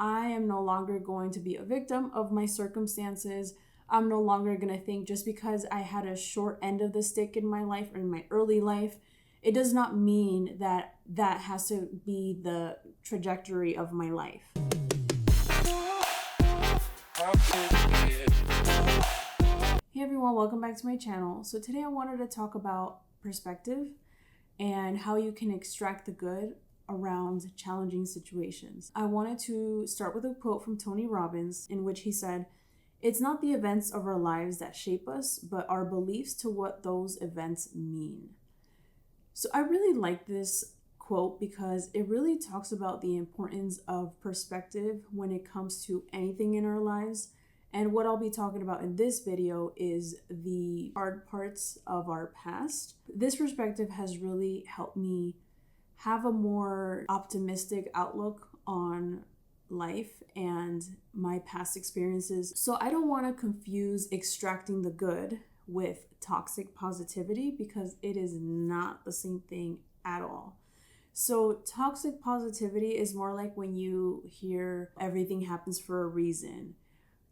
I am no longer going to be a victim of my circumstances. I'm no longer going to think just because I had a short end of the stick in my life or in my early life, it does not mean that that has to be the trajectory of my life. Hey everyone, welcome back to my channel. So today I wanted to talk about perspective and how you can extract the good around challenging situations. I wanted to start with a quote from Tony Robbins in which he said, "It's not the events of our lives that shape us, but our beliefs to what those events mean." So I really like this quote because it really talks about the importance of perspective when it comes to anything in our lives. And what I'll be talking about in this video is the hard parts of our past. This perspective has really helped me have a more optimistic outlook on life and my past experiences. So I don't want to confuse extracting the good with toxic positivity because it is not the same thing at all. So toxic positivity is more like when you hear everything happens for a reason.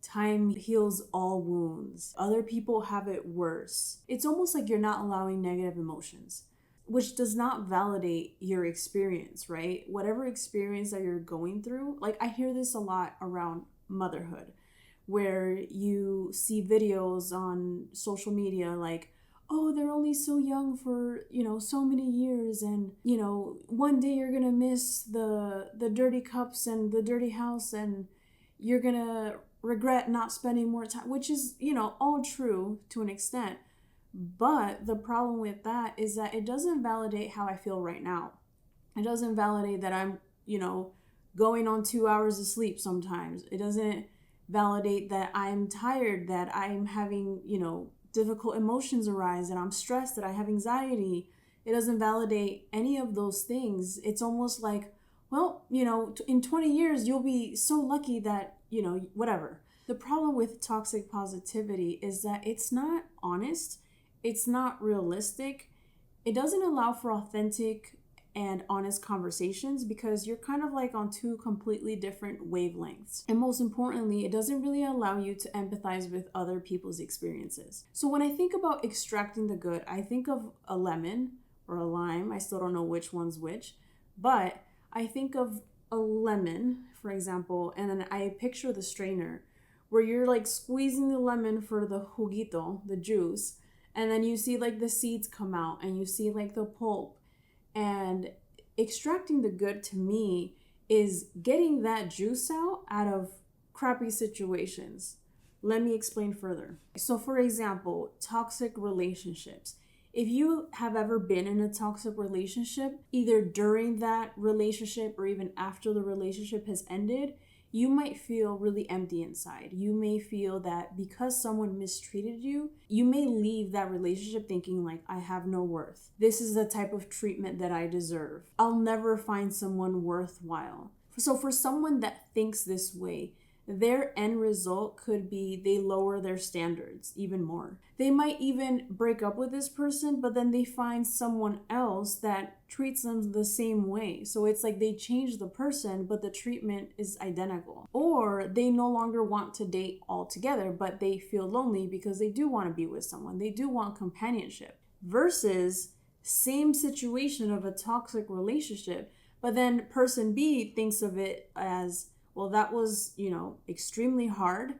Time heals all wounds. Other people have it worse. It's almost like you're not allowing negative emotions, which does not validate your experience, right? Whatever experience that you're going through, like I hear this a lot around motherhood, where you see videos on social media like, oh, they're only so young for, so many years. And, one day you're going to miss the dirty cups and the dirty house and you're going to regret not spending more time, which is, all true to an extent. But the problem with that is that it doesn't validate how I feel right now. It doesn't validate that I'm, going on 2 hours of sleep sometimes. It doesn't validate that I'm tired, that I'm having, difficult emotions arise, that I'm stressed, that I have anxiety. It doesn't validate any of those things. It's almost like, well, in 20 years, you'll be so lucky that, whatever. The problem with toxic positivity is that it's not honest. It's not realistic. It doesn't allow for authentic and honest conversations because you're kind of like on two completely different wavelengths. And most importantly, it doesn't really allow you to empathize with other people's experiences. So when I think about extracting the good, I think of a lemon or a lime. I still don't know which one's which, but I think of a lemon, for example, and then I picture the strainer where you're like squeezing the lemon for the juguito, the juice, and then you see like the seeds come out and you see like the pulp. And extracting the good to me is getting that juice out of crappy situations. Let me explain further. So for example, toxic relationships. If you have ever been in a toxic relationship, either during that relationship or even after the relationship has ended, you might feel really empty inside. You may feel that because someone mistreated you, you may leave that relationship thinking like, I have no worth. This is the type of treatment that I deserve. I'll never find someone worthwhile. So for someone that thinks this way, their end result could be they lower their standards even more. They might even break up with this person, but then they find someone else that treats them the same way. So it's like they change the person, but the treatment is identical. Or they no longer want to date altogether, but they feel lonely because they do want to be with someone. They do want companionship. Versus same situation of a toxic relationship, but then person B thinks of it as, well, that was, extremely hard.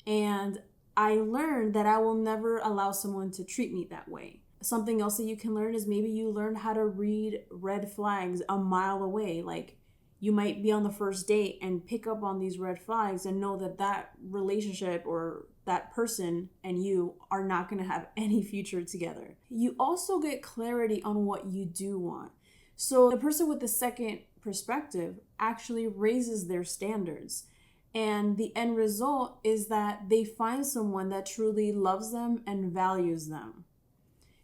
And I learned that I will never allow someone to treat me that way. Something else that you can learn is maybe you learn how to read red flags a mile away. Like you might be on the first date and pick up on these red flags and know that that relationship or that person and you are not going to have any future together. You also get clarity on what you do want. So the person with the second perspective actually raises their standards. And the end result is that they find someone that truly loves them and values them.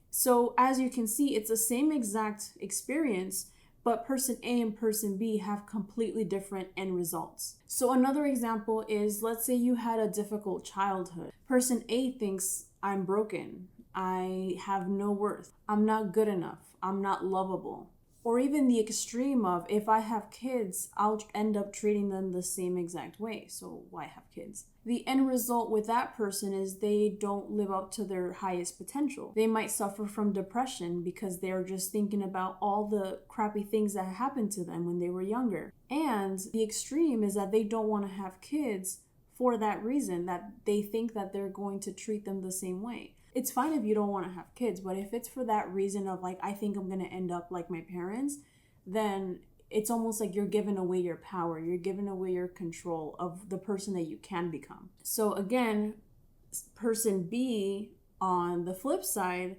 So as you can see, it's the same exact experience, but person A and person B have completely different end results. So another example is, let's say you had a difficult childhood. Person A thinks, I'm broken. I have no worth. I'm not good enough. I'm not lovable. Or even the extreme of, if I have kids, I'll end up treating them the same exact way. So why have kids? The end result with that person is they don't live up to their highest potential. They might suffer from depression because they're just thinking about all the crappy things that happened to them when they were younger. And the extreme is that they don't want to have kids for that reason, that they think that they're going to treat them the same way. It's fine if you don't want to have kids, but if it's for that reason of like, I think I'm going to end up like my parents, then it's almost like you're giving away your power. You're giving away your control of the person that you can become. So again, person B, on the flip side,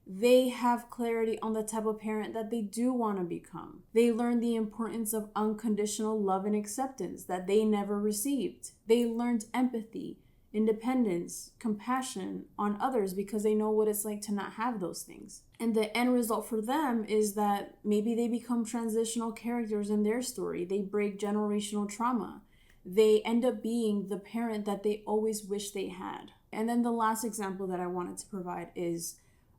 they have clarity on the type of parent that they do want to become. They learn the importance of unconditional love and acceptance that they never received. They learned empathy, independence, compassion on others because they know what it's like to not have those things. And the end result for them is that maybe they become transitional characters in their story. They break generational trauma. They end up being the parent that they always wish they had. And then the last example that I wanted to provide is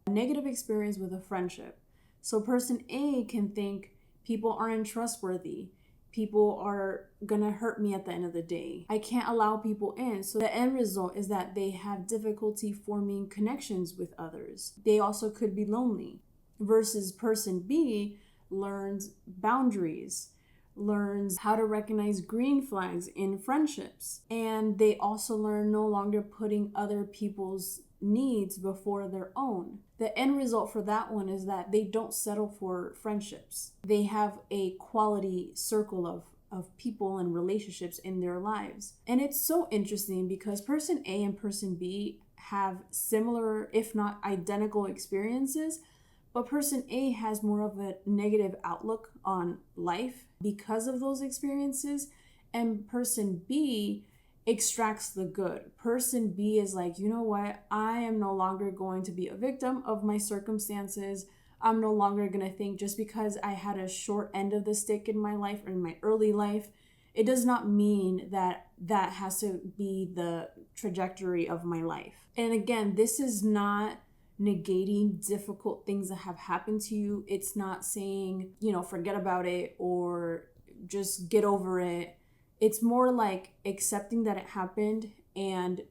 a negative experience with a friendship. So person A can think people aren't trustworthy. People are gonna hurt me at the end of the day. I can't allow people in. So the end result is that they have difficulty forming connections with others. They also could be lonely. Versus person B learns boundaries, learns how to recognize green flags in friendships. And they also learn no longer putting other people's needs before their own. The end result for that one is that they don't settle for friendships. They have a quality circle of people and relationships in their lives. And it's so interesting because person A and person B have similar, if not identical experiences, but person A has more of a negative outlook on life because of those experiences, and person B extracts the good. Person B is like, you know what? I am no longer going to be a victim of my circumstances. I'm no longer going to think just because I had a short end of the stick in my life or in my early life, it does not mean that that has to be the trajectory of my life. And again, this is not negating difficult things that have happened to you. It's not saying, forget about it or just get over it. It's more like accepting that it happened and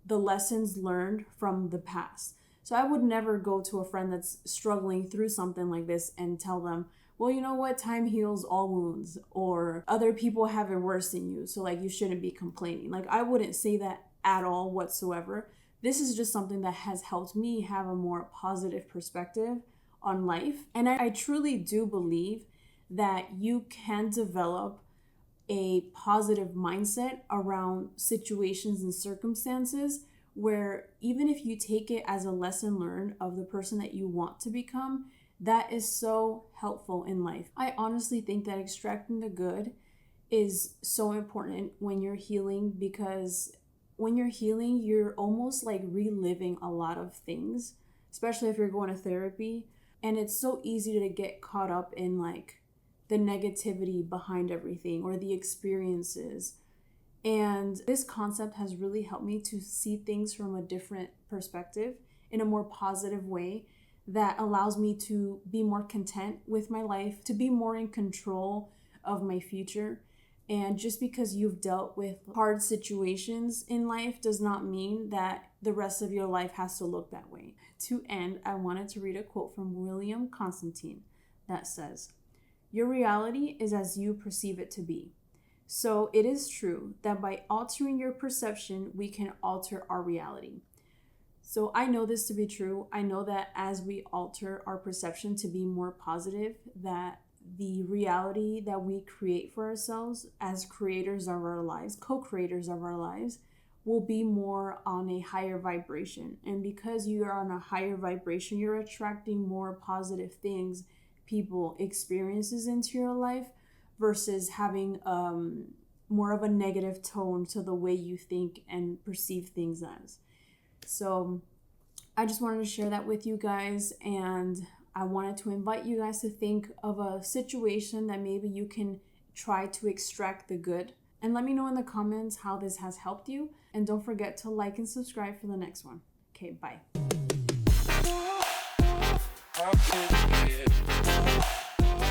the lessons learned from the past. So I would never go to a friend that's struggling through something like this and tell them, well, you know what? Time heals all wounds, or other people have it worse than you, so like you shouldn't be complaining. Like I wouldn't say that at all whatsoever. This is just something that has helped me have a more positive perspective on life. And I truly do believe that you can develop a positive mindset around situations and circumstances where even if you take it as a lesson learned of the person that you want to become, that is so helpful in life. I honestly think that extracting the good is so important when you're healing, because when you're healing, you're almost like reliving a lot of things, especially if you're going to therapy. And it's so easy to get caught up in like the negativity behind everything or the experiences. And this concept has really helped me to see things from a different perspective in a more positive way that allows me to be more content with my life, to be more in control of my future. And just because you've dealt with hard situations in life does not mean that the rest of your life has to look that way. To end, I wanted to read a quote from Wiliam Constantine that says, "Your reality is as you perceive it to be. So it is true that by altering your perception, we can alter our reality." So I know this to be true. I know that as we alter our perception to be more positive, that the reality that we create for ourselves as creators of our lives, co-creators of our lives, will be more on a higher vibration. And because you are on a higher vibration, you're attracting more positive things, people, experiences into your life versus having more of a negative tone to the way you think and perceive things as. So I just wanted to share that with you guys, and I wanted to invite you guys to think of a situation that maybe you can try to extract the good. And let me know in the comments how this has helped you. And don't forget to like and subscribe for the next one. Okay, bye.